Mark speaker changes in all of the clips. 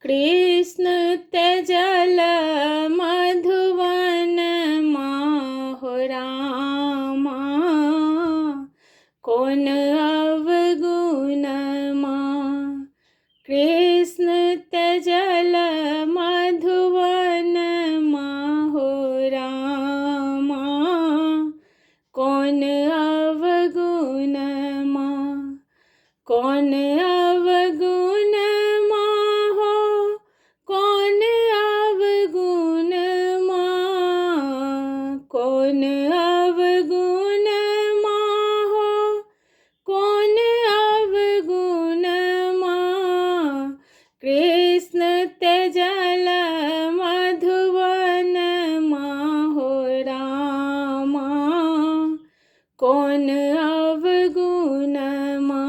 Speaker 1: कृष्ण त्यजल मधुवन माहो रामा, कौन अवगुण मा। कृष्ण त्यजल मधुवन माहो रामा, कौन अवगुण मा। कौन अवगुण माहो, कौन अवगुण मा। कौन अवगुण माहो, कौन अवगुण मा। कृष्ण त्यजल मधुवन माहो रामा, कौन अवगुण मा।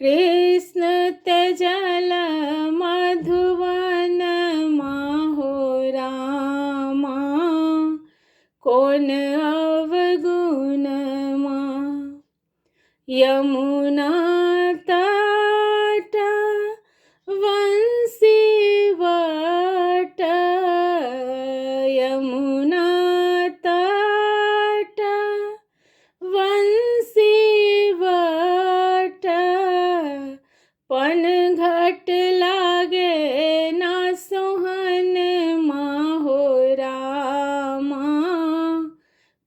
Speaker 1: कृष्ण त्यजल मधुवन माहो रामा, कौन अवगुण मा। यमुना तट वंशी वट, यमुना तट वंशी वट। पनघट लागे ना सोहन माहो रामा,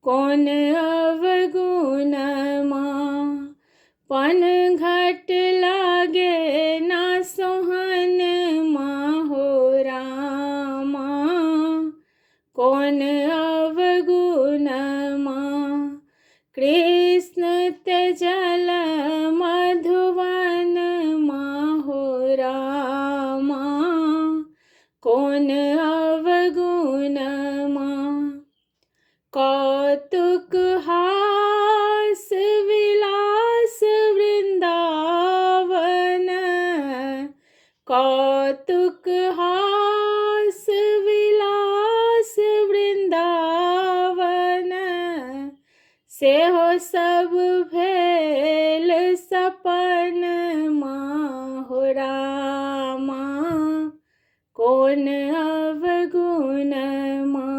Speaker 1: कौन अवगुण मा। पनघट लागे ना सोहन माहो रामा, कौन अवगुण मा। कृष्ण त्यजल मधुवन माहो रामा, कौन अवगुण मा। कौतुक हास विलास वृंदावन, कौतुक हास विलास वृंदावन। सेहो सब भेल सपन माहो रामा, कौन अवगुण मा।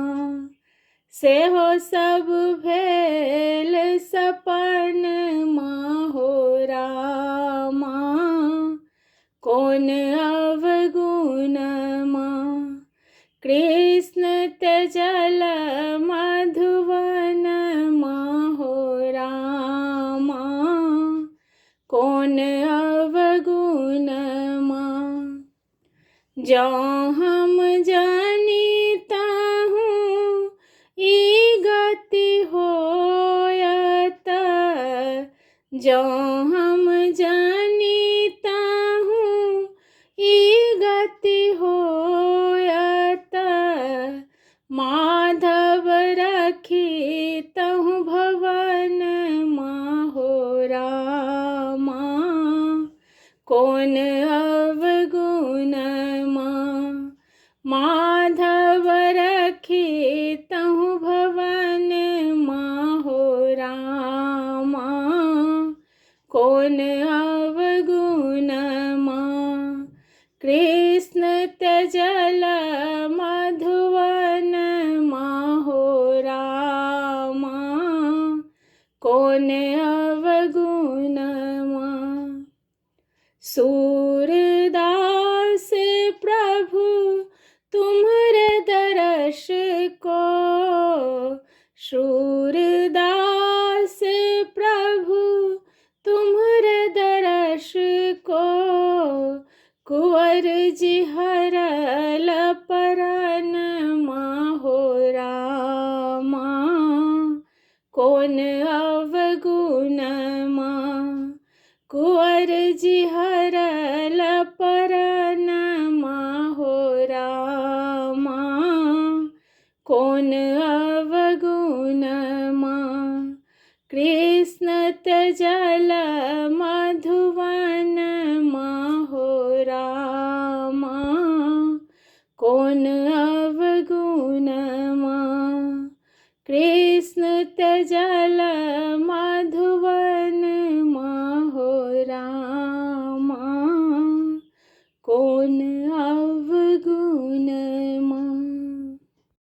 Speaker 1: सेहो सब भेल सपन माहो रामा, कौन अवगुण मा। कृष्ण त्यजल मधुवन माहो रामा, कौन अवगुण मा। जो हम जानीता हूँ ई गति होयत, जो हम जानीता हूँ ई गति होयत। माधव रखी तहु भवन माहो रामा, कौन अवगुण मा। माधव रखी तहु भवन माहो रामा, कौन अवगुण मा। कृष्ण त्यजल मधुवन माहो रामा, कौन अवगुण मा। सूरदास प्रभु तुम्हारे दर्श को, सूरदास प्रभु तुम्हारे दर्श को। कुंवर जी हरल परन माहो रामा, कौन अवगुण मा। कुंवर जी हरल परन माहो रामा, कौन अवगुण मा। कृष्ण त्यजल मधुवन माहो रामा, कौन अवगुण मा। कृष्ण त्यजल मधुवन माहो रामा, कौन कोण